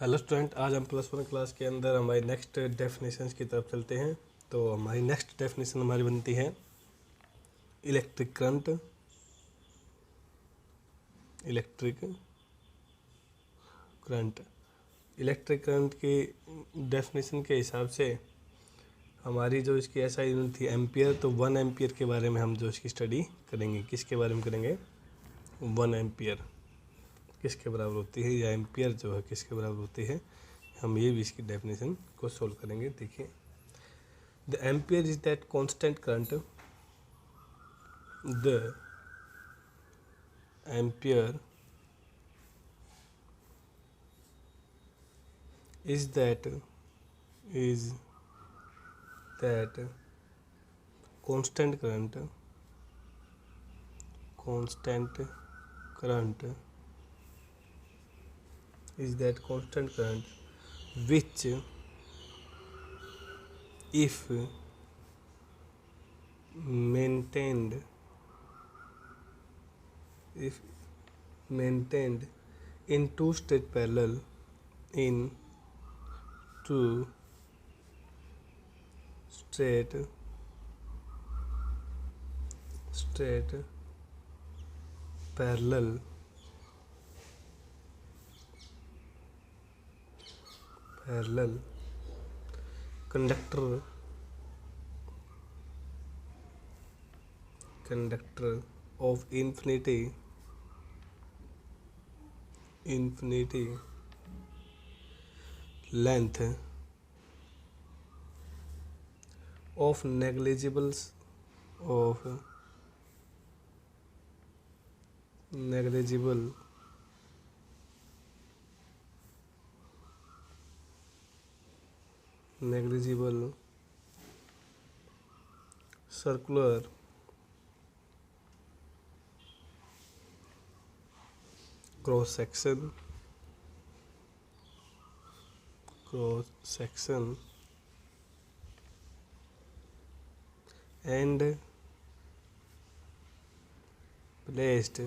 Hello student, आज हम +1 class के अंदर हमारी नेक्स्ट डेफिनेशंस की तरफ चलते हैं। तो हमारी नेक्स्ट डेफिनेशन हमारी बनती है इलेक्ट्रिक करंट। इलेक्ट्रिक करंट की डेफिनेशन के हिसाब से हमारी जो इसकी एसआई यूनिट थी एम्पियर, तो 1 एम्पियर के बारे में हम जो इसकी स्टडी करेंगे। किसके बारे में करेंगे? 1 एम्पियर किसके बराबर होती है, या एम्पियर जो है किसके बराबर होती है, हम ये भी इसकी डेफिनेशन को सोल्व करेंगे। देखिए, the ampere is that constant current, the ampere is that constant current is that constant current which if maintained in two state parallel parallel conductor of infinity length of negligible circular cross section and placed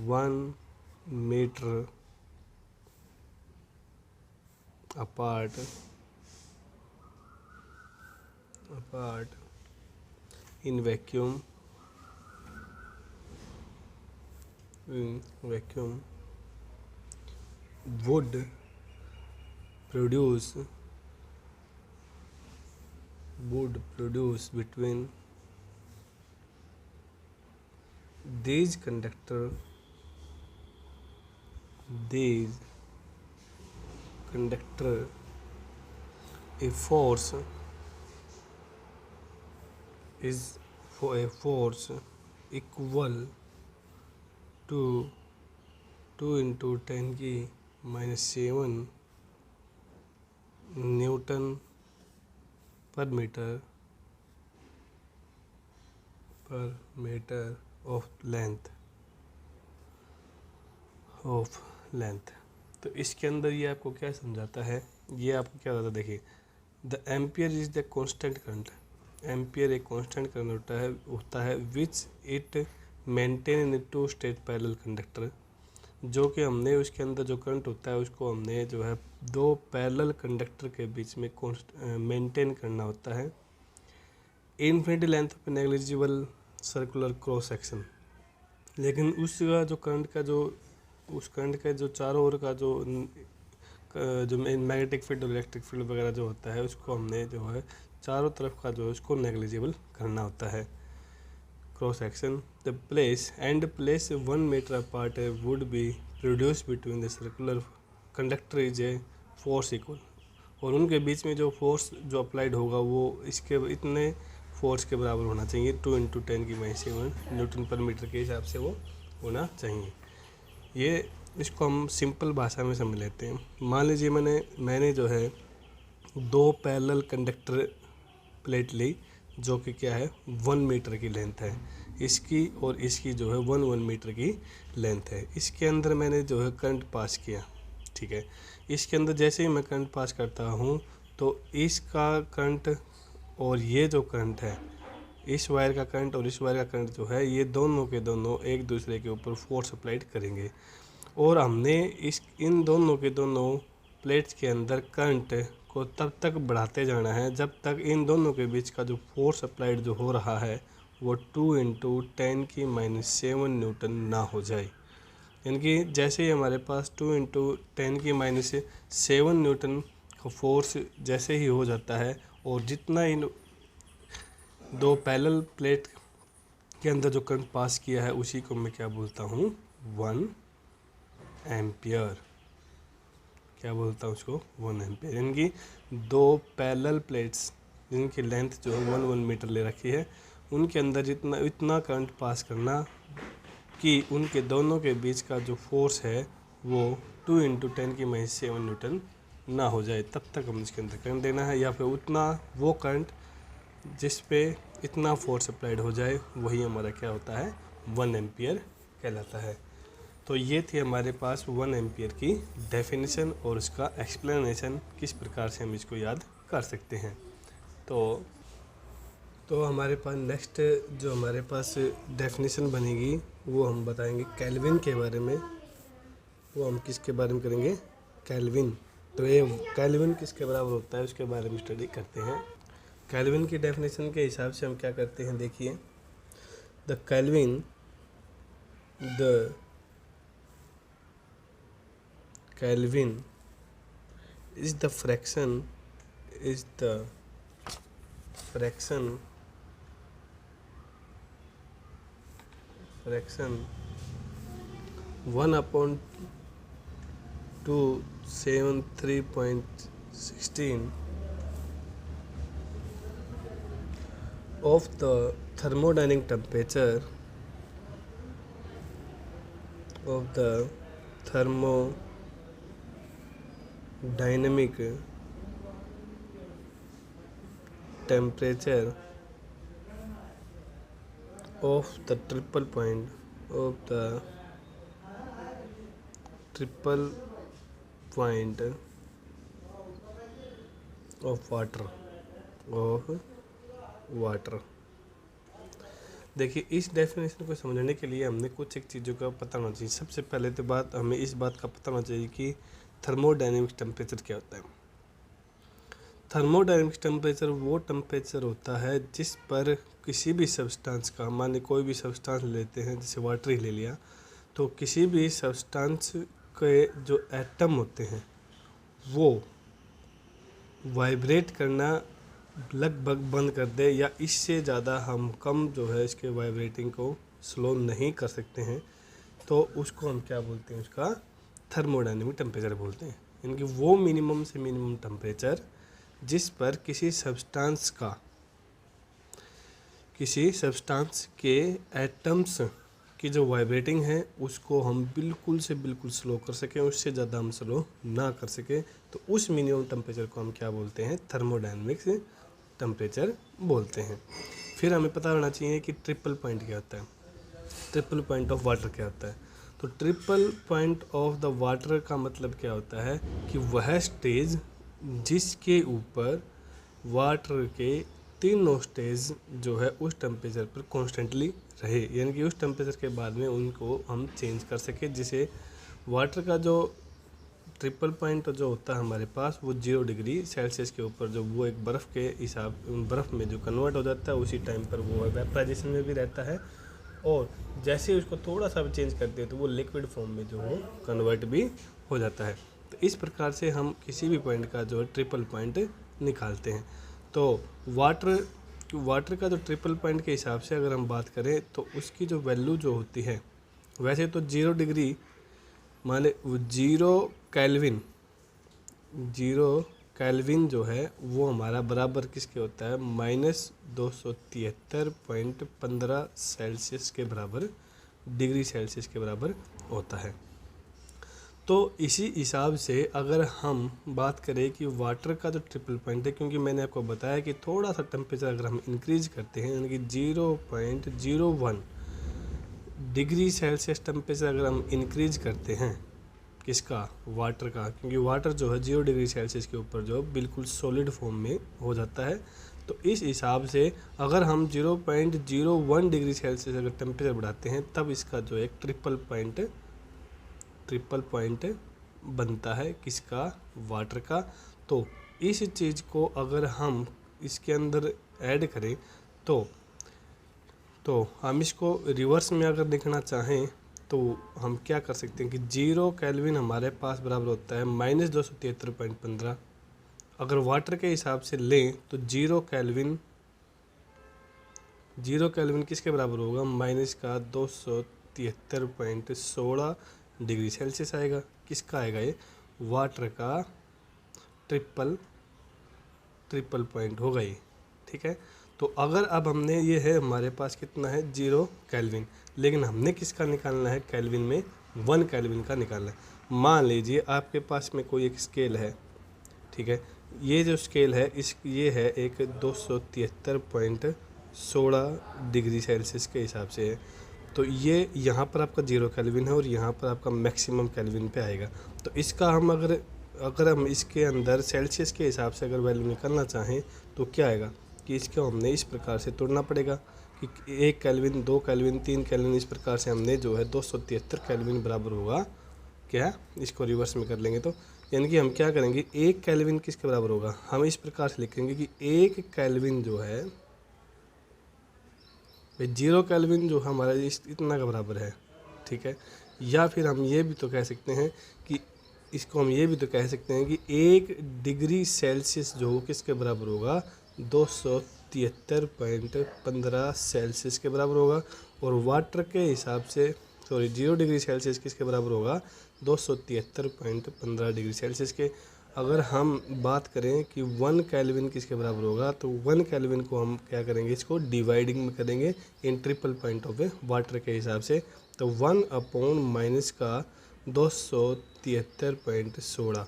1 meter apart in vacuum would produce between these conductor a force equal to 2 into 10⁻⁷ Newton per meter of length। तो इसके अंदर ये आपको क्या समझाता है, ये आपको क्या बताता है? देखिए, the ampere is the constant current. Ampere एक कांस्टेंट करंट होता है which it maintain in 2 state parallel conductor, जो कि हमने उसके अंदर जो करंट होता है उसको हमने जो है 2 पैरेलल कंडक्टर के बीच में मेंटेन करना होता है। Infinity length of negligible circular cross section. लेकिन उसका जो उस करंट का जो चारों ओर का जो मैग्नेटिक फील्ड और इलेक्ट्रिक फील्ड वगैरह जो होता है उसको हमने जो है चारों तरफ का जो है उसको नेग्लिजिबल करना होता है। Cross section the place 1 meter apart would be produced between the circular conductor is a force equal, और उनके बीच में जो फोर्स जो अप्लाइड होगा वो इसके इतने फोर्स के बराबर होना चाहिए। 2 into 10⁻⁷ न्यूटन पर मीटर के हिसाब से वो होना चाहिए। ये इसको हम सिंपल भाषा में समझ लेते हैं। मान लीजिए मैंने जो है 2 पैरेलल कंडक्टर प्लेट ली, जो कि क्या है 1 मीटर की लेंथ है। इसकी और इसकी जो है 1 मीटर की लेंथ है। इसके अंदर मैंने जो है करंट पास किया, ठीक है। इसके अंदर जैसे ही मैं करंट पास करता हूँ तो इसका करंट और ये जो करंट है, इस वायर का करंट और इस वायर का करंट जो है, ये दोनों के दोनों एक दूसरे के ऊपर फोर्स अप्लाइड करेंगे। और हमने इन दोनों के दोनों प्लेट्स के अंदर करंट को तब तक बढ़ाते जाना है जब तक इन दोनों के बीच का जो फोर्स अप्लाइड जो हो रहा है वो 2 × 10⁻⁷ न्यूटन ना हो जाए। यानी कि जैसे ही हमारे पास 2 × 10⁻⁷ न्यूटन का फोर्स जैसे ही हो जाता है और जितना इन दो पैरेलल प्लेट के अंदर जो करंट पास किया है उसी को मैं क्या बोलता हूँ, 1 एम्पियर। क्या बोलता हूँ उसको, 1 एम्पियर। यानी कि दो पैरेलल प्लेट्स जिनकी लेंथ जो है 1 मीटर ले रखी है, उनके अंदर इतना करंट पास करना कि उनके दोनों के बीच का जो फोर्स है वो 2 × 10⁻⁷ न्यूटन ना हो जाए, तब तक हम इसके अंदर करंट देना है। या फिर उतना वो करंट जिस पे इतना फोर्स अप्लाइड हो जाए वही हमारा क्या होता है, 1 एम्पियर कहलाता है। तो ये थी हमारे पास 1 एम्पियर की डेफिनेशन और उसका एक्सप्लेनेशन, किस प्रकार से हम इसको याद कर सकते हैं। तो हमारे पास नेक्स्ट जो हमारे पास डेफिनेशन बनेगी वो हम बताएंगे केल्विन के बारे में। वो हम किसके बारे में करेंगे, केल्विन। तो ये केल्विन किसके बराबर होता है उसके बारे में स्टडी करते हैं। केल्विन की डेफिनेशन के हिसाब से हम क्या करते हैं, देखिए, the kelvin is the fraction 1/273.16 of the thermodynamic temperature of the thermodynamic temperature of the triple point of water। देखिए, इस डेफिनेशन को समझने के लिए हमने कुछ एक चीज़ों का पता होना चाहिए। सबसे पहले तो हमें इस बात का पता होना चाहिए कि थर्मोडायनेमिक टेम्परेचर क्या होता है। थर्मोडायनेमिक टेम्परेचर वो टेम्परेचर होता है जिस पर किसी भी सब्सटेंस का, मान कोई भी सब्सटेंस लेते हैं, जैसे वाटर ही ले लिया, तो किसी भी सब्सटेंस के जो एटम होते हैं वो वाइब्रेट करना लगभग बंद कर दे या इससे ज़्यादा हम कम जो है इसके वाइब्रेटिंग को स्लो नहीं कर सकते हैं, तो उसको हम क्या बोलते हैं, उसका थर्मोडायनेमिक टेम्परेचर बोलते हैं। यानी कि वो मिनिमम से मिनिमम टेम्परेचर जिस पर किसी सब्सटेंस के एटम्स की जो वाइब्रेटिंग है उसको हम बिल्कुल से बिल्कुल स्लो कर सकें, उससे ज़्यादा हम स्लो ना कर सकें, तो उस मिनिमम टेम्परेचर को हम क्या बोलते हैं, थर्मोडायनेमिक टेम्परेचर बोलते हैं। फिर हमें पता होना चाहिए कि ट्रिपल पॉइंट क्या होता है, ट्रिपल पॉइंट ऑफ वाटर क्या होता है। तो triple point of the water का मतलब क्या होता है कि वह स्टेज जिसके ऊपर वाटर के तीनों स्टेज जो है उस टेम्परेचर पर कॉन्स्टेंटली रहे, यानी कि उस टेम्परेचर के बाद में उनको हम चेंज कर सके, जिसे वाटर का जो ट्रिपल पॉइंट जो होता है हमारे पास वो 0 डिग्री सेल्सियस के ऊपर जो वो एक बर्फ़ में जो कन्वर्ट हो जाता है, उसी टाइम पर वो वेपराइजेशन में भी रहता है, और जैसे ही उसको थोड़ा सा भी चेंज करते हैं तो वो लिक्विड फॉर्म में जो है कन्वर्ट भी हो जाता है। तो इस प्रकार से हम किसी भी पॉइंट का जो है ट्रिपल पॉइंट निकालते हैं। तो वाटर का जो ट्रिपल पॉइंट के हिसाब से अगर हम बात करें तो उसकी जो वैल्यू जो होती है, वैसे तो 0 डिग्री माने 0 केल्विन जो है वो हमारा बराबर किसके होता है, -273.15 सेल्सियस के बराबर, डिग्री सेल्सियस के बराबर होता है। तो इसी हिसाब से अगर हम बात करें कि वाटर का जो ट्रिपल पॉइंट है, क्योंकि मैंने आपको बताया कि थोड़ा सा टेम्परेचर अगर हम इंक्रीज करते हैं, यानी कि 0.01 डिग्री सेल्सियस टेम्परेचर अगर हम इंक्रीज करते हैं, किसका, वाटर का, क्योंकि वाटर जो है 0 डिग्री सेल्सियस के ऊपर जो बिल्कुल सॉलिड फॉर्म में हो जाता है। तो इस हिसाब से अगर हम 0.01 डिग्री सेल्सियस अगर टेम्परेचर बढ़ाते हैं तब इसका जो एक ट्रिपल पॉइंट ट्रिपल पॉइंट बनता है किसका, वाटर का। तो इस चीज़ को अगर हम इसके अंदर ऐड करें तो हम इसको रिवर्स में अगर देखना चाहें तो हम क्या कर सकते हैं कि 0 केल्विन हमारे पास बराबर होता है -273.15। अगर वाटर के हिसाब से लें तो 0 केल्विन किसके बराबर होगा, माइनस का 273.16 डिग्री सेल्सियस आएगा। किसका आएगा ये, वाटर का ट्रिपल पॉइंट होगा ये, ठीक है। तो अगर अब हमने ये है हमारे पास कितना है 0 केल्विन, लेकिन हमने किसका निकालना है, केल्विन में 1 केल्विन का निकालना है। मान लीजिए आपके पास में कोई एक स्केल है, ठीक है। ये जो स्केल है ये है एक 273.16 डिग्री सेल्सियस के हिसाब से है। तो ये यहाँ पर आपका 0 केल्विन है और यहाँ पर आपका मैक्सिमम केल्विन पे आएगा। तो इसका हम अगर हम इसके अंदर सेल्सियस के हिसाब से अगर वैल्यू निकालना चाहें तो क्या आएगा कि इसको हमने इस प्रकार से तोड़ना पड़ेगा कि 1 केल्विन, 2 केल्विन, 3 केल्विन, इस प्रकार से हमने जो है 273 केल्विन बराबर होगा क्या, इसको रिवर्स में कर लेंगे तो यानी कि हम क्या करेंगे, 1 केल्विन किसके बराबर होगा, हम इस प्रकार से लिखेंगे कि 1 केल्विन जो है 0 केल्विन जो हमारा इतना का बराबर है, ठीक है। या फिर हम ये भी तो कह सकते हैं कि इसको हम ये भी तो कह सकते हैं कि 1 डिग्री सेल्सियस जो किसके बराबर होगा, 273.15 सेल्सियस के बराबर होगा। और वाटर के हिसाब से 0 डिग्री सेल्सियस किसके बराबर होगा, 273.15 डिग्री सेल्सियस के। अगर हम बात करें कि 1 केल्विन किसके बराबर होगा, तो 1 केल्विन को हम क्या करेंगे, इसको डिवाइडिंग में करेंगे in triple point of water के हिसाब से। तो 1 / माइनस का 273.16,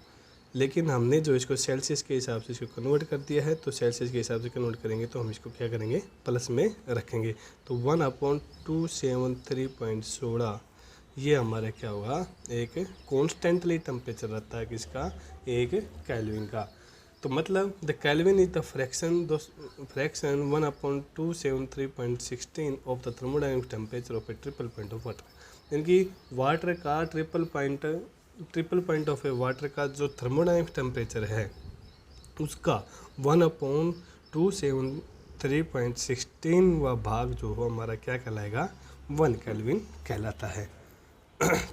लेकिन हमने जो इसको सेल्सियस के हिसाब से इसको कन्वर्ट कर दिया है, तो सेल्सियस के हिसाब से कन्वर्ट करेंगे तो हम इसको क्या करेंगे, प्लस में रखेंगे। तो 1/273.16 ये हमारा क्या होगा, एक कॉन्स्टेंटली टेम्परेचर रहता है किसका, 1 केल्विन का। तो मतलब the kelvin is the fraction 1/273.16 of the thermodynamic temperature of A triple point of water. यानी कि वाटर का triple point of A water का जो थर्मोडायनेमिक टेम्परेचर है उसका 1/273.16 व भाग जो हो हमारा क्या कहलाएगा, 1 केल्विन कहलाता है।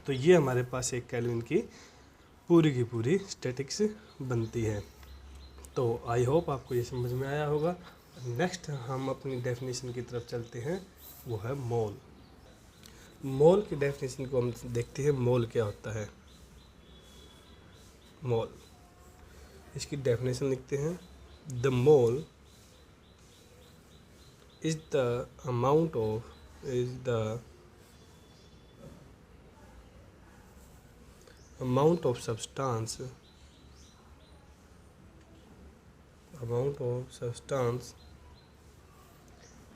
तो ये हमारे पास 1 केल्विन की पूरी स्टैटिक्स बनती है। तो आई होप आपको ये समझ में आया होगा। नेक्स्ट हम अपनी डेफिनेशन की तरफ चलते हैं, वो है मोल। मोल की डेफिनेशन को हम देखते हैं, मोल क्या होता है। मोल, इसकी डेफिनेशन लिखते हैं, the mole is the amount of substance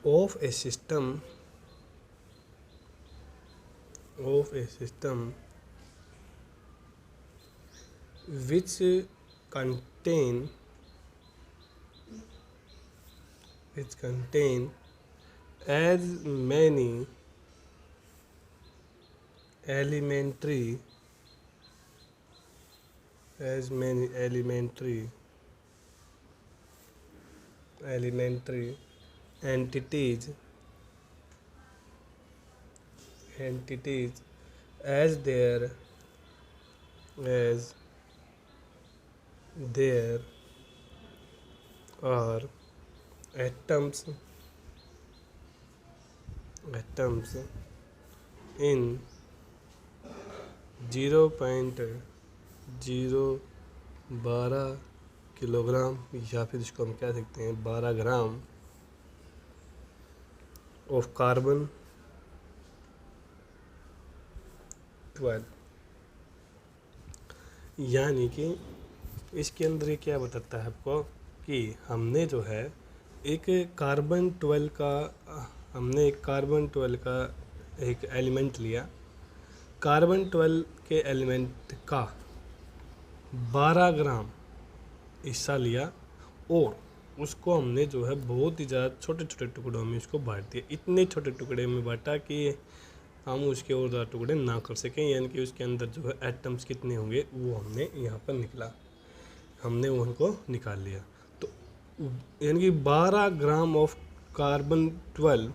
of a system which contain as many elementary entities as there are atoms in 0.012 kilogram, या फिर इसको हम कह सकते हैं 12 ग्राम ऑफ कार्बन 12। यानी कि इसके अंदर ये क्या बताता है आपको कि हमने जो है एक कार्बन 12 का एक एलिमेंट लिया, कार्बन 12 के एलिमेंट का 12 ग्राम हिस्सा लिया और उसको हमने जो है बहुत ही ज़्यादा छोटे छोटे टुकड़ों में उसको बांट दिया। इतने छोटे टुकड़े में बांटा कि हम उसके और ज़्यादा टुकड़े ना कर सकें, यानी कि उसके अंदर जो है एटम्स कितने होंगे वो हमने यहाँ पर हमने उनको निकाल लिया। तो यानी कि 12 ग्राम ऑफ कार्बन 12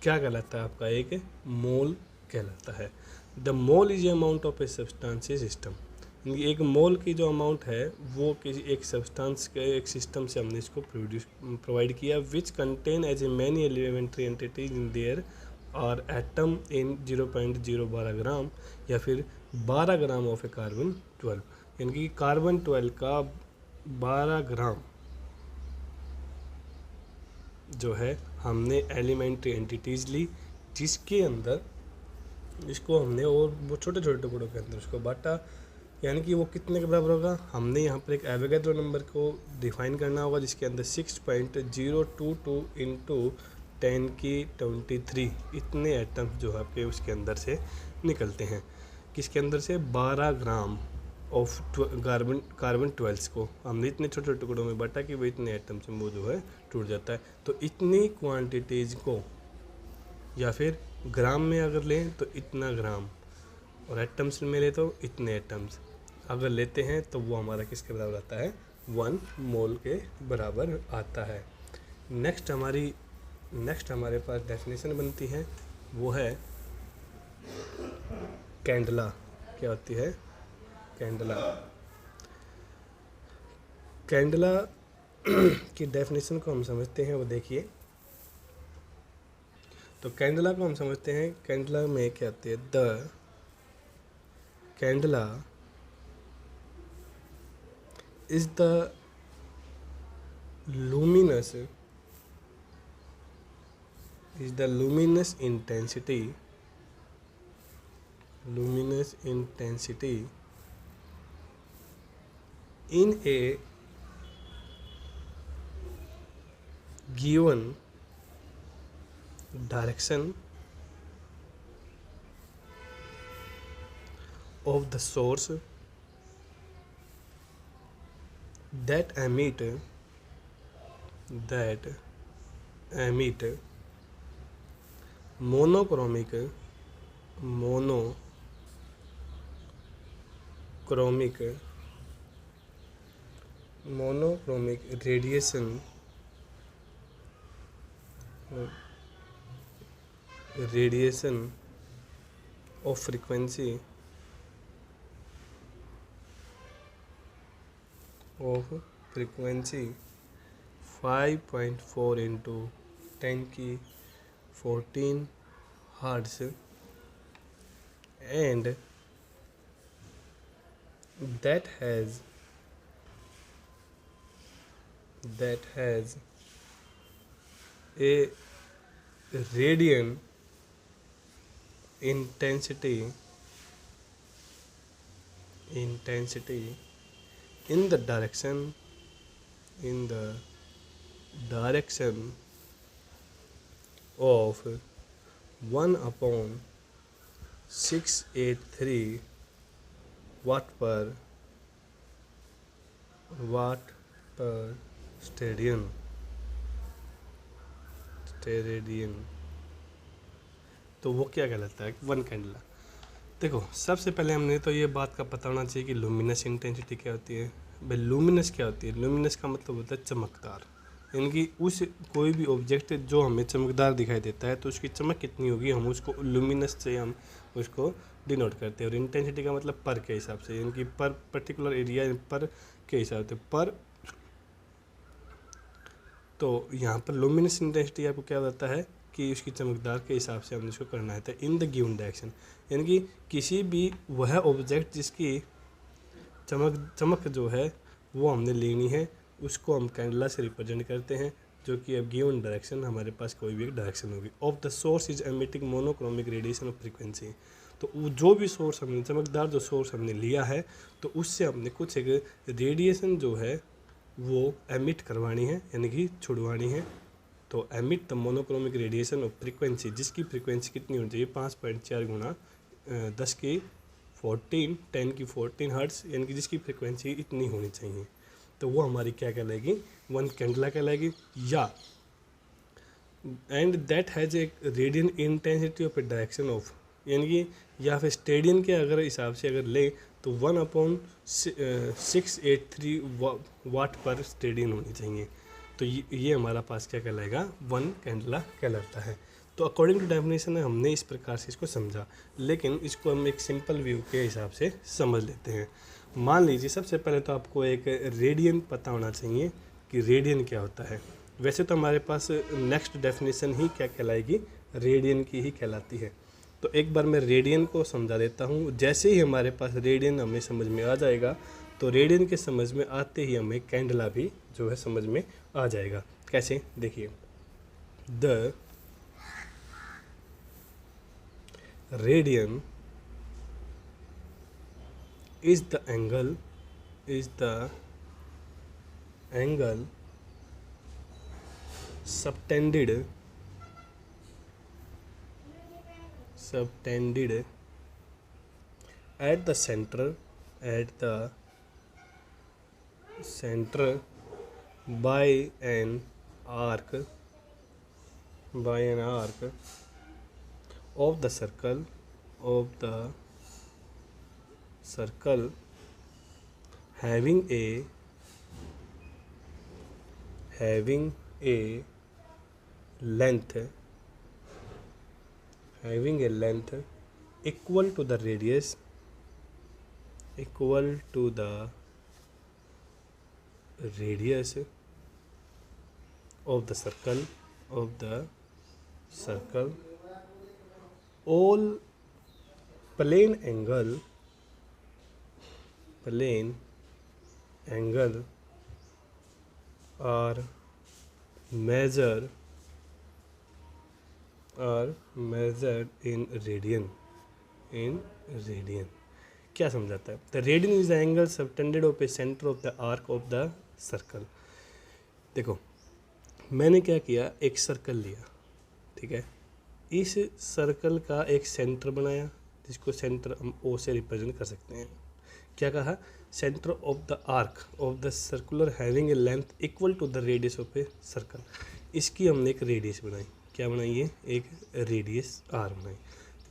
क्या कहलाता है आपका, एक मोल कहलाता है। The mole is amount of A substantial system, यानी कि एक मोल की जो अमाउंट है वो किसी एक सब्सटेंस के एक सिस्टम से हमने इसको प्रोवाइड किया, which contain as a many elementary entities in there और एटम इन 0.012 ग्राम या फिर 12 ग्राम ऑफ ए कार्बन 12, यानी कि कार्बन 12 का 12 ग्राम जो है हमने एलिमेंट्री एंटिटीज़ ली, जिसके अंदर इसको हमने और वो छोटे छोटे टुकड़ों के अंदर उसको बांटा, यानी कि वो कितने के बराबर होगा। हमने यहाँ पर एक एवोगैड्रो नंबर को डिफाइन करना होगा, जिसके अंदर 6.022 इंटू 10⁻23 इतने एटम्स जो आपके उसके अंदर से निकलते हैं। किसके अंदर से, 12 ग्राम ऑफ कार्बन 12 को हमने इतने छोटे छोटे टुकड़ों में बांटा कि वो इतने एटम्स में वो जो है टूट जाता है। तो इतनी क्वांटिटीज़ को या फिर ग्राम में अगर लें तो इतना ग्राम, और एटम्स में ले तो इतने एटम्स अगर लेते हैं तो वो हमारा किसके बराबर आता है, 1 मोल के बराबर आता है। नेक्स्ट हमारे पास डेफिनेशन बनती है, वो है कैंडला। क्या होती है, कैंडला की डेफिनेशन को हम समझते हैं, वो देखिए। तो कैंडला को हम समझते हैं, कैंडला में क्या आती है, the candela is the luminous intensity in a given direction of the source that emit monochromic radiation of frequency 5.4 into 10⁻14 hertz, and that has a radiant intensity in the direction of 1/683 watt per steradian. तो वो क्या कहलाता है, 1 candela. देखो, सबसे पहले हमने तो ये बात का पता होना चाहिए कि लुमिनस इंटेंसिटी क्या होती है। भाई लुमिनस क्या होती है, लुमिनस का मतलब होता है चमकदार, यानी कि उस कोई भी ऑब्जेक्ट जो हमें चमकदार दिखाई देता है तो उसकी चमक कितनी होगी, हम उसको लुमिनस से हम उसको डिनोट करते हैं। और इंटेंसिटी का मतलब पर के हिसाब से, यानी कि पर पर्टिकुलर एरिया पर के हिसाब से पर। तो यहाँ पर लुमिनस इंटेंसिटी आपको क्या बताता है कि उसकी चमकदार के हिसाब से हमने इसको करना है। तो इन द गिवन डायरेक्शन, यानी कि किसी भी वह ऑब्जेक्ट जिसकी चमक जो है वो हमने लेनी है, उसको हम कैंडला से रिप्रेजेंट करते हैं, जो कि अब गिवन डायरेक्शन हमारे पास कोई भी एक डायरेक्शन होगी। Of the source is emitting monochromic radiation of frequency. तो जो भी सोर्स हमने चमकदार जो सोर्स हमने लिया है तो उससे हमने कुछ एक रेडिएशन जो है वो एमिट करवानी है, यानी कि छुड़वानी है। तो emit the monochromic radiation of frequency, जिसकी फ्रीक्वेंसी कितनी होनी चाहिए, 5.4 गुना 10⁻14 हर्ट्ज, यानी कि जिसकी फ्रीक्वेंसी इतनी होनी चाहिए। तो वो हमारी क्या कहलाएगी, 1 कैंडला कहलाएगी। या and that has a radian intensity of A direction of, यानी कि या फिर स्टेडियन के अगर हिसाब से अगर ले तो 1/683 वाट पर स्टेडियन होनी चाहिए। तो ये हमारा पास क्या कहलाएगा, 1 कैंडला कहलाता है। तो अकॉर्डिंग टू डेफिनेशन हमने इस प्रकार से इसको समझा, लेकिन इसको हम एक सिंपल व्यू के हिसाब से समझ लेते हैं। मान लीजिए सबसे पहले तो आपको एक रेडियन पता होना चाहिए कि रेडियन क्या होता है। वैसे तो हमारे पास नेक्स्ट डेफिनेशन ही क्या कहलाएगी, रेडियन की ही कहलाती है। तो एक बार मैं रेडियन को समझा देता हूँ। जैसे ही हमारे पास रेडियन हमें समझ में आ जाएगा तो रेडियन के समझ में आते ही हमें कैंडला भी जो है समझ में आ जाएगा। कैसे, देखिए, the radian is the angle subtended at the center by an arc of the circle having a length equal to the radius of the circle. All plane angle are measured in radian. क्या समझाता है? The radian is the angle subtended of A centre of the arc of the circle. देखो, मैंने क्या किया, एक circle लिया, ठीक है, इस सर्कल का एक सेंटर बनाया जिसको सेंटर हम ओ से रिप्रेजेंट कर सकते हैं। क्या कहा, centre of the arc of the circular having a length equal to the radius of a circle. इसकी हमने एक रेडियस बनाई। क्या बनाई, ये एक रेडियस आर बनाई।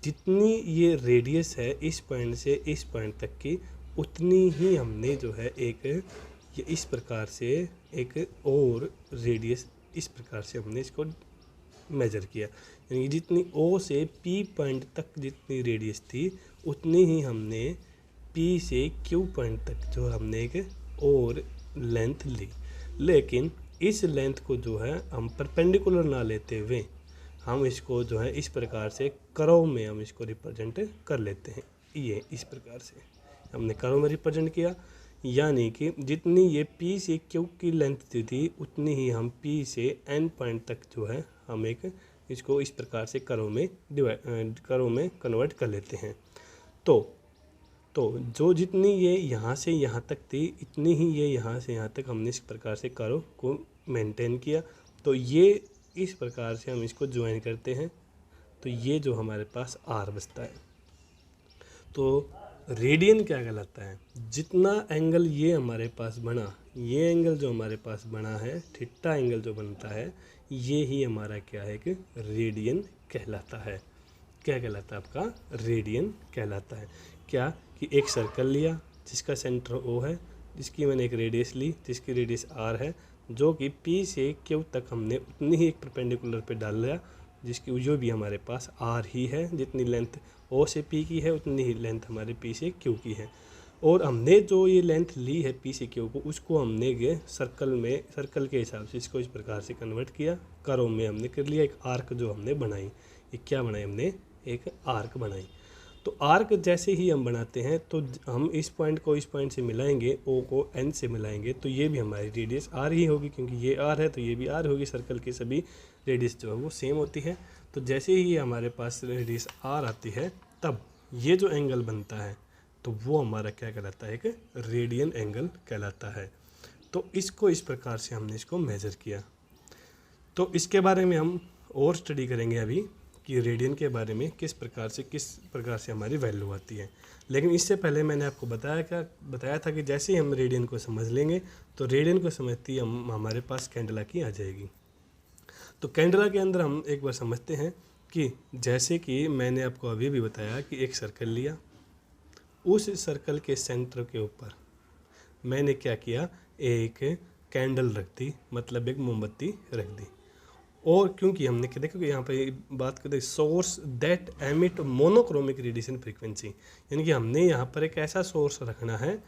जितनी ये रेडियस है इस पॉइंट से इस पॉइंट तक की, उतनी ही हमने जो है एक ये इस प्रकार से एक और रेडियस इस प्रकार से हमने इसको मेजर किया। यानी जितनी ओ से पी पॉइंट तक जितनी रेडियस थी, उतनी ही हमने पी से क्यू पॉइंट तक जो हमने एक और लेंथ ली। लेकिन इस लेंथ को जो है हम परपेंडिकुलर ना लेते हुए हम इसको जो है इस प्रकार से कर्व में हम इसको रिप्रेजेंट कर लेते हैं। ये इस प्रकार से हमने कर्व में रिप्रेजेंट किया, यानी कि जितनी ये पी से क्यू की लेंथ थी उतनी ही हम पी से एन पॉइंट तक जो है हम एक इसको इस प्रकार से कर्व में कन्वर्ट कर लेते हैं। तो जो जितनी ये यहाँ से यहाँ तक थी, इतनी ही ये यहाँ से यहाँ तक हमने इस प्रकार से कर्व को मेंटेन किया। तो ये इस प्रकार से हम इसको ज्वाइन करते हैं, तो ये जो हमारे पास आर बचता है। तो रेडियन क्या कहलाता है, जितना एंगल ये हमारे पास बना, ये एंगल जो हमारे पास बना है, थीटा एंगल जो बनता है, ये ही हमारा क्या है कि रेडियन कहलाता है। क्या कहलाता है आपका, रेडियन कहलाता है। क्या कि एक सर्कल लिया जिसका सेंटर ओ है, जिसकी मैंने एक रेडियस ली जिसकी रेडियस आर है, जो कि पी से क्यू तक हमने उतनी ही एक परपेंडिकुलर पे डाल लिया जिसकी जो भी हमारे पास आर ही है। जितनी लेंथ ओ से पी की है उतनी ही लेंथ हमारे पी से क्यू की है। और हमने जो ये लेंथ ली है पी से क्यू को, उसको हमने ये सर्कल के हिसाब से इसको इस प्रकार से कन्वर्ट किया, कर्व में हमने कर लिया। एक आर्क जो हमने बनाई, ये क्या बनाई हमने, एक आर्क बनाई। तो आर्क जैसे ही हम बनाते हैं तो हम इस पॉइंट को इस पॉइंट से मिलाएंगे, ओ को एन से मिलाएंगे, तो ये भी हमारी रेडियस आर ही होगी, क्योंकि ये आर है तो ये भी आर होगी। सर्कल की सभी रेडियस जो है वो सेम होती है। तो जैसे ही हमारे पास रेडियस आर आती है, तब ये जो एंगल बनता है तो वो हमारा क्या कहलाता है, कि रेडियन एंगल कहलाता है। तो इसको इस प्रकार से हमने इसको मेज़र किया। तो इसके बारे में हम और स्टडी करेंगे अभी कि रेडियन के बारे में किस प्रकार से हमारी वैल्यू आती है। लेकिन इससे पहले मैंने आपको बताया था कि जैसे ही हम रेडियन को समझ लेंगे तो रेडियन को समझती हमारे पास कैंडला की आ जाएगी। तो कैंडला के अंदर हम एक बार समझते हैं कि जैसे कि मैंने आपको अभी भी बताया कि एक सर्कल लिया, उस सर्कल के सेंटर के ऊपर मैंने क्या किया, एक कैंडल रख दी, मतलब एक मोमबत्ती रख दी। और क्योंकि हमने क्या देखो कि यहाँ पर बात करते source that emit monochromic radiation frequency, यानी कि हमने यहाँ पर एक ऐसा सोर्स रखना है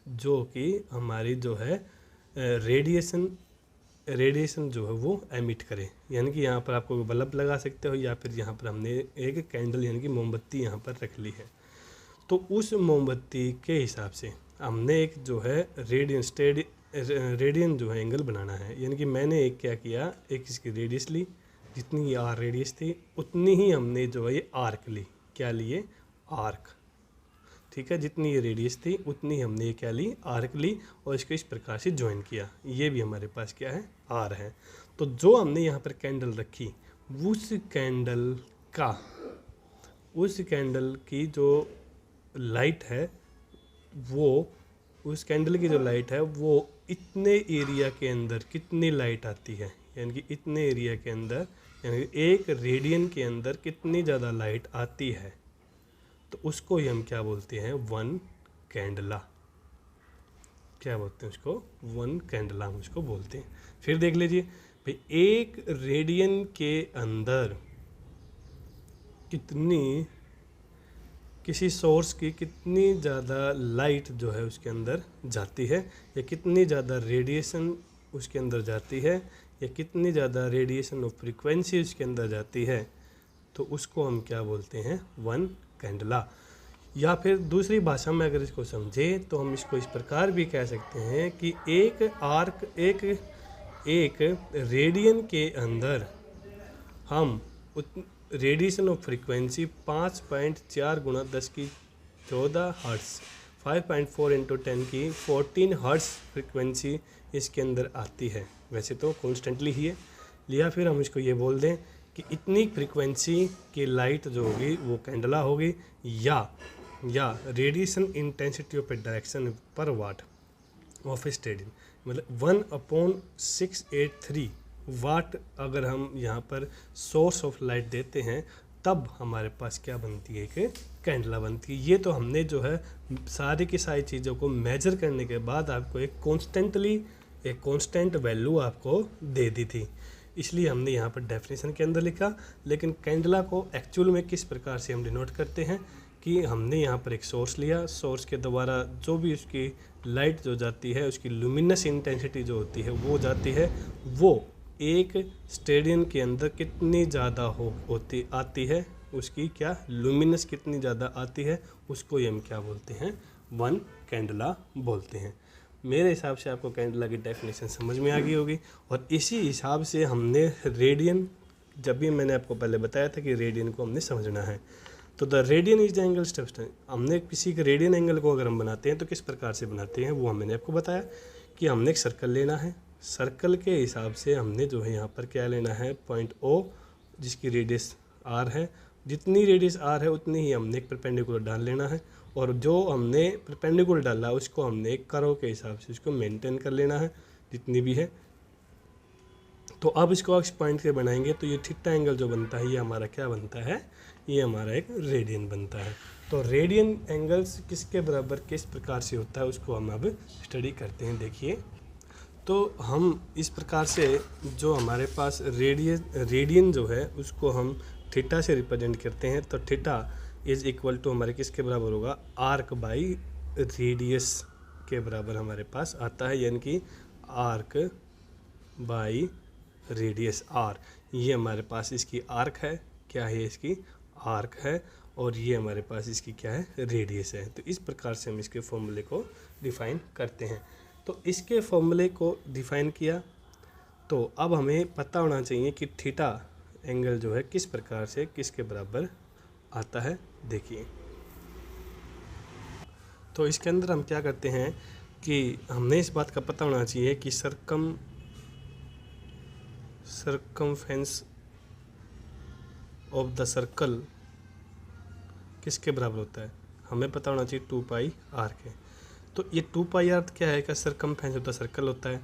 जो कि हमारी जो है रेडिएशन जो है वो एमिट करे। यानी कि यहाँ पर आपको बल्ब लगा सकते हो, या फिर यहाँ पर हमने एक कैंडल यानी कि मोमबत्ती यहाँ पर रख ली है। तो उस मोमबत्ती के हिसाब से हमने एक जो है रेडियन जो है एंगल बनाना है। यानी कि मैंने एक क्या किया, एक इसकी रेडियस ली, जितनी आर रेडियस थी उतनी ही हमने जो है ये आर्क ली। क्या लिए? आर्क। ठीक है, जितनी ये रेडियस थी उतनी हमने ये क्या ली, आर्क ली, और इसको इस प्रकार से ज्वाइन किया। ये भी हमारे पास क्या है, आर है। तो जो हमने यहाँ पर कैंडल रखी, उस कैंडल की जो लाइट है वो इतने एरिया के अंदर कितनी लाइट आती है, यानी कि इतने एरिया के अंदर, यानी कि एक रेडियन के अंदर कितनी ज़्यादा लाइट आती है, तो उसको ही हम क्या बोलते हैं, वन कैंडला। क्या बोलते हैं उसको? वन कैंडला हम उसको बोलते हैं। फिर देख लीजिए भाई, एक रेडियन के अंदर किसी सोर्स की कितनी ज़्यादा लाइट जो है उसके अंदर जाती है, या कितनी ज़्यादा रेडिएशन उसके अंदर जाती है, या कितनी ज़्यादा रेडिएशन ऑफ फ्रीक्वेंसी उसके अंदर जाती है, तो उसको हम क्या बोलते हैं, वन कैंडला। या फिर दूसरी भाषा में अगर इसको समझें तो हम इसको इस प्रकार भी कह सकते हैं कि एक रेडियन के अंदर हम रेडिएशन ऑफ फ्रीक्वेंसी 5.4 गुणा 10 की 14 हर्ट्स 5.4 इंटू 10 की 14 हर्ट्स फ्रीक्वेंसी इसके अंदर आती है। वैसे तो कॉन्स्टेंटली ही है, लिया फिर हम इसको ये बोल दें कि इतनी फ्रीक्वेंसी की लाइट जो होगी वो कैंडला होगी, या radiation intensity of A direction पर वाट ऑफ ए स्टेडियम, मतलब 1/683 वाट अगर हम यहाँ पर सोर्स ऑफ लाइट देते हैं तब हमारे पास क्या बनती है, कि कैंडला बनती है। ये तो हमने जो है सारी की सारी चीज़ों को मेजर करने के बाद आपको एक कांस्टेंट वैल्यू आपको दे दी थी, इसलिए हमने यहाँ पर डेफिनेशन के अंदर लिखा। लेकिन कैंडला को एक्चुअल में किस प्रकार से हम डिनोट करते हैं कि हमने यहाँ पर एक सोर्स लिया, सोर्स के द्वारा जो भी उसकी लाइट जो जाती है, उसकी लुमिनस इंटेंसिटी जो होती है वो जाती है, वो एक स्टेडियम के अंदर कितनी ज़्यादा आती है, उसकी क्या लुमिनस कितनी ज़्यादा आती है, उसको हम क्या बोलते हैं, वन कैंडला बोलते हैं। मेरे हिसाब से आपको कैंडला की डेफिनेशन समझ में आ गई होगी। और इसी हिसाब से हमने रेडियन, जब भी मैंने आपको पहले बताया था कि रेडियन को हमने समझना है, तो the radian is the angle steps. हमने किसी के रेडियन एंगल को अगर हम बनाते हैं तो किस प्रकार से बनाते हैं वो मैंने आपको बताया कि हमने एक सर्कल लेना है, सर्कल के हिसाब से हमने जो है यहाँ पर क्या लेना है, पॉइंट ओ, जिसकी रेडियस आर है। जितनी रेडियस आर है उतनी ही हमने एक परपेंडिकुलर डाल लेना है, और जो हमने परपेंडिकुलर डाला उसको हमने एक कर्व के हिसाब से उसको मेंटेन कर लेना है जितनी भी है। तो अब इसको इस पॉइंट से बनाएंगे तो ये थीटा एंगल जो बनता है ये हमारा क्या बनता है, ये हमारा एक रेडियन बनता है। तो रेडियन एंगल्स किसके बराबर किस प्रकार से होता है उसको हम अब स्टडी करते हैं। देखिए, तो हम इस प्रकार से जो हमारे पास रेडियन जो है उसको हम थीटा से रिप्रेजेंट करते हैं। तो थीटा इज इक्वल टू हमारे किसके बराबर होगा, आर्क बाई रेडियस के बराबर हमारे पास आता है, यानी कि आर्क बाई रेडियस आर। ये हमारे पास इसकी आर्क है, क्या है इसकी आर्क है, और ये हमारे पास इसकी क्या है, रेडियस है। तो इस प्रकार से हम इसके फॉर्मूले को डिफ़ाइन करते हैं। तो इसके फॉर्मूले को डिफ़ाइन किया, तो अब हमें पता होना चाहिए कि थीटा एंगल जो है किस प्रकार से किसके बराबर आता है। देखिए, तो इसके अंदर हम क्या करते हैं कि हमने इस बात का पता होना चाहिए कि सरकमफेरेंस ऑफ द सर्कल किसके बराबर होता है, हमें पता होना चाहिए 2 पाई आर के। तो ये 2 पाई आर क्या है, क्या सरकमफेरेंस ऑफ द सर्कल होता है।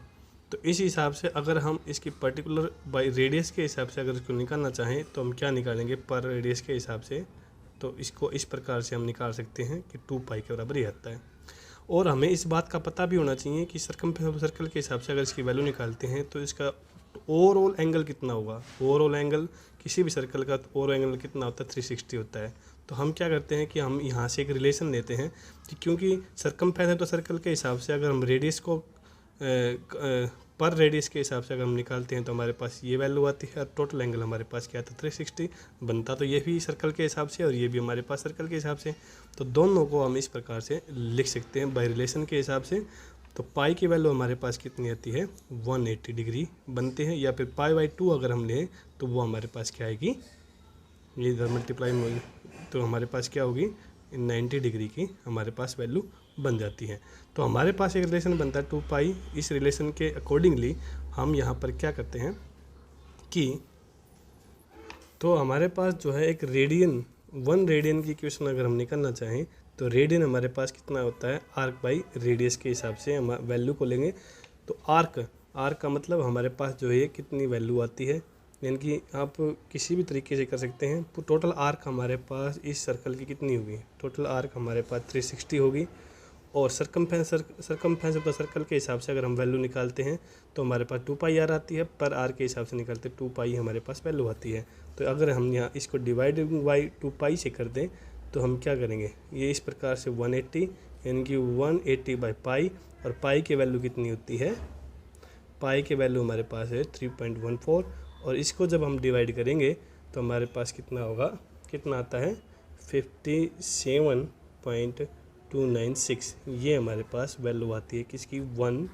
तो इस हिसाब से अगर हम इसकी पर्टिकुलर बाई रेडियस के हिसाब से अगर इसको निकालना चाहें तो हम क्या निकालेंगे, पर रेडियस के हिसाब से। तो इसको इस प्रकार से हम निकाल सकते हैं कि 2 पाई के बराबर ही आता है। और हमें इस बात का पता भी होना चाहिए कि सर्कल के हिसाब से अगर इसकी वैल्यू निकालते हैं तो इसका ओवरऑल एंगल कितना होगा। ओवरऑल एंगल किसी भी सर्कल का ओवरऑल एंगल कितना होता है, 360 होता है। तो हम क्या करते हैं कि हम यहाँ से एक रिलेशन लेते हैं कि क्योंकि सरकमफ्रेंस है तो सर्कल के हिसाब से अगर हम रेडियस को पर रेडियस के हिसाब से अगर हम निकालते हैं तो हमारे पास ये वैल्यू आती है। और टोटल एंगल हमारे पास क्या था, 360 बनता। तो ये भी सर्कल के हिसाब से और ये भी हमारे पास सर्कल के हिसाब से। तो दोनों को हम इस प्रकार से लिख सकते हैं बाय रिलेशन के हिसाब से। तो पाई की वैल्यू हमारे पास कितनी आती है, 180 डिग्री बनते हैं। या फिर पाई/2 अगर हम लें तो वो हमारे पास क्या आएगी, ये इधर मल्टीप्लाई तो हमारे पास क्या होगी, 90 डिग्री की हमारे पास वैल्यू बन जाती है। तो हमारे पास एक रिलेशन बनता है 2 पाई। इस रिलेशन के अकॉर्डिंगली हम यहाँ पर क्या करते हैं कि तो हमारे पास जो है एक रेडियन, 1 रेडियन की इक्वेशन अगर हम निकालना चाहें तो रेडियन हमारे पास कितना होता है, आर्क बाई रेडियस के हिसाब से हम वैल्यू को लेंगे। तो आर्क का मतलब हमारे पास जो है कितनी वैल्यू आती है, यानी कि आप किसी भी तरीके से कर सकते हैं। तो टोटल आर्क हमारे पास इस सर्कल की कितनी होगी, टोटल आर्क हमारे पास 360 होगी। और सरकमफ्रेंस ऑफ द सर्कल के हिसाब से अगर हम वैल्यू निकालते हैं तो हमारे पास 2 पाई आर आती है। पर आर के हिसाब से निकालते 2 पाई हमारे पास वैल्यू आती है। तो अगर हम यहाँ इसको डिवाइडेड बाई 2 पाई से कर दें तो हम क्या करेंगे, ये इस प्रकार से 180 यानी कि 180 बाई पाई। और पाई की वैल्यू कितनी होती है, पाई की वैल्यू हमारे पास है 3.14। और इसको जब हम डिवाइड करेंगे तो हमारे पास कितना होगा, कितना आता है 57.296। ये हमारे पास वैल्यू आती है किसकी, 1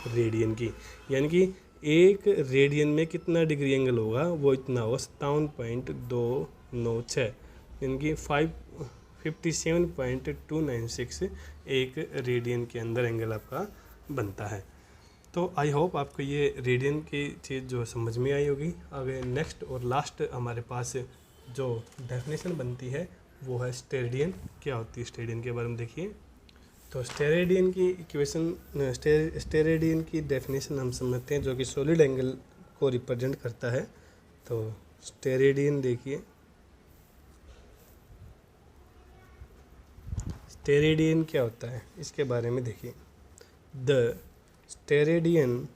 रेडियन की। यानी कि एक रेडियन में कितना डिग्री एंगल होगा, वो इतना होगा 57.296, यानी कि 57.296 एक रेडियन के अंदर एंगल आपका बनता है। तो आई होप आपको ये रेडियन की चीज़ जो समझ में आई होगी। आगे नेक्स्ट और लास्ट हमारे पास जो डेफिनेशन बनती है वो है स्टेरेडियन। क्या होती है स्टेरेडियन के बारे में देखिए। तो स्टेरेडियन की इक्वेशन, स्टेरेडियन की डेफिनेशन हम समझते हैं जो कि सॉलिड एंगल को रिप्रेजेंट करता है। तो स्टेरेडियन देखिए, स्टेरेडियन क्या होता है इसके बारे में देखिए। The steradian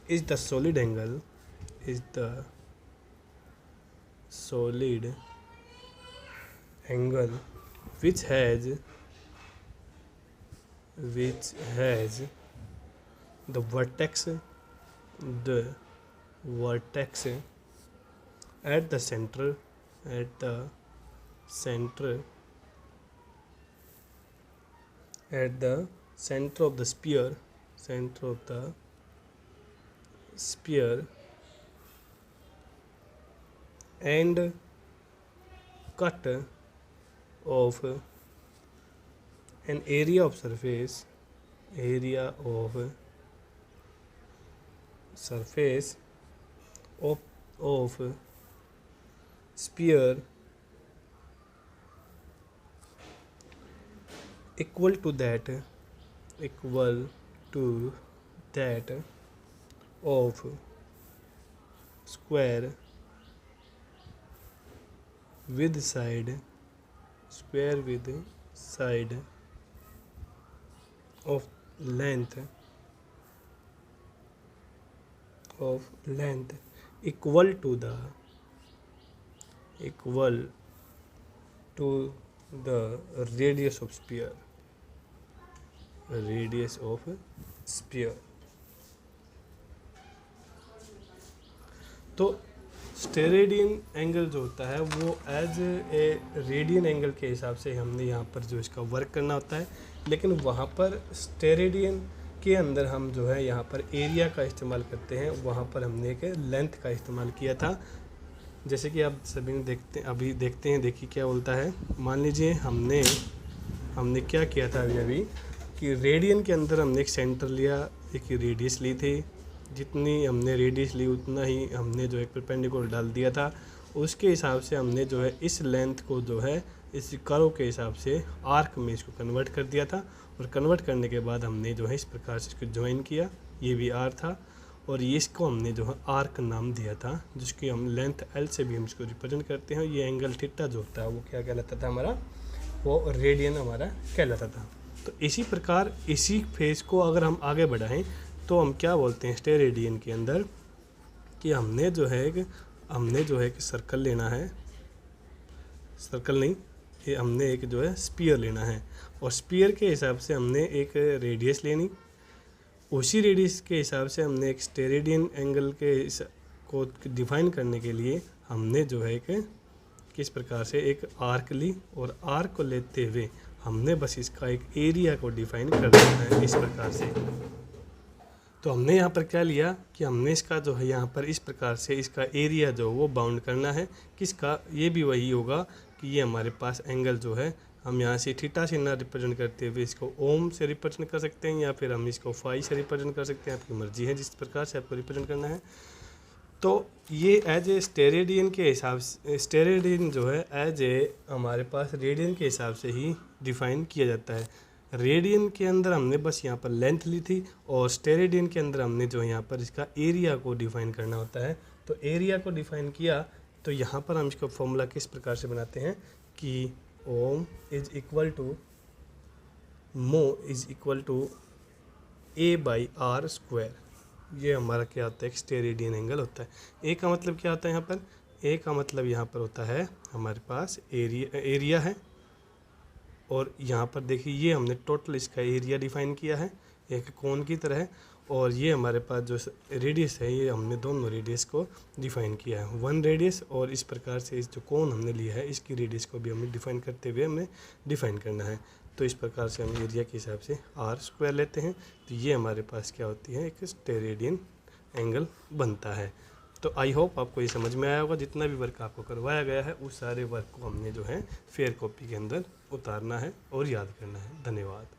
is the solid angle which has the vertex at the center of the sphere, and cut of an area of surface of sphere equal to that of square with side of length equal to the radius of sphere. तो steradian angle जो होता है वो as a radian angle के हिसाब से हमने यहाँ पर जो इसका वर्क करना होता है। लेकिन वहाँ पर स्टेरेडियन के अंदर हम जो है यहाँ पर एरिया का इस्तेमाल करते हैं, वहाँ पर हमने एक लेंथ का इस्तेमाल किया था। जैसे कि आप सभी ने देखते हैं, देखिए क्या बोलता है। मान लीजिए हमने क्या किया था अभी कि रेडियन के अंदर हमने एक सेंटर लिया, एक रेडियस ली थी। जितनी हमने रेडियस ली उतना ही हमने जो एक परपेंडिकुलर डाल दिया था। उसके हिसाब से हमने जो है इस लेंथ को जो है इस कर्व के हिसाब से आर्क में इसको कन्वर्ट कर दिया था, और कन्वर्ट करने के बाद हमने जो है इस प्रकार से इसको ज्वाइन किया। ये भी आर था, और ये इसको हमने जो है आर्क नाम दिया था, जिसकी हम लेंथ एल से भी हम इसको रिप्रेजेंट करते हैं। ये एंगल थीटा जो होता है वो क्या कहलाता था हमारा, वो रेडियन हमारा कहलाता था। तो इसी प्रकार इसी फेज को अगर हम आगे बढ़ाएं तो हम क्या बोलते हैं स्टेरेडियन के अंदर, कि हमने जो है एक सर्कल लेना है, सर्कल नहीं, ये हमने एक जो है स्पीयर लेना है, और स्पीयर के हिसाब से हमने एक रेडियस लेनी, उसी रेडियस के हिसाब से हमने एक स्टेरेडियन एंगल को डिफाइन करने के लिए हमने जो है कि किस प्रकार से एक आर्क ली, और आर्क को लेते हुए हमने बस इसका एक एरिया को डिफाइन कर देना है इस प्रकार से। तो हमने यहाँ पर क्या लिया कि हमने इसका जो है यहाँ पर इस प्रकार से इसका एरिया जो वो बाउंड करना है किसका, ये भी वही होगा कि ये हमारे पास एंगल जो है हम यहाँ से थीटा से ना रिप्रेजेंट करते हुए इसको ओम से रिप्रेजेंट कर सकते हैं, या फिर हम इसको फाई से रिप्रेजेंट कर सकते हैं, आपकी मर्जी है जिस प्रकार से आपको रिप्रेजेंट करना है। तो ये एज ए स्टेरेडियन के हिसाब से, स्टेरेडियन जो है एज ए हमारे पास रेडियन के हिसाब से ही डिफ़ाइन किया जाता है। रेडियन के अंदर हमने बस यहाँ पर लेंथ ली थी, और स्टेरेडियन के अंदर हमने जो यहाँ पर इसका एरिया को डिफ़ाइन करना होता है। तो एरिया को डिफ़ाइन किया तो यहाँ पर हम इसको फॉर्मूला किस प्रकार से बनाते हैं कि ओम इज इक्वल टू मो is equal to a by r square. ये हमारा क्या होता है, स्टेरेडियन एंगल होता है। ए का मतलब क्या होता है यहाँ पर, ए का मतलब यहाँ पर होता है हमारे पास एरिया है, और यहाँ पर देखिए ये हमने टोटल इसका एरिया डिफाइन किया है एक कोन की तरह, और ये हमारे पास जो रेडियस है ये हमने दोनों रेडियस को डिफाइन किया है, वन रेडियस, और इस प्रकार से इस जो कोन हमने लिया है इसकी रेडियस को भी हमें डिफाइन करते हुए हमें डिफाइन करना है। तो इस प्रकार से हम एरिया के हिसाब से आर स्क्वायर लेते हैं, तो ये हमारे पास क्या होती है, एक स्टेरेडियन एंगल बनता है। तो आई होप आपको ये समझ में आया होगा। जितना भी वर्क आपको करवाया गया है उस सारे वर्क को हमने जो है फेयर कॉपी के अंदर उतारना है और याद करना है। धन्यवाद।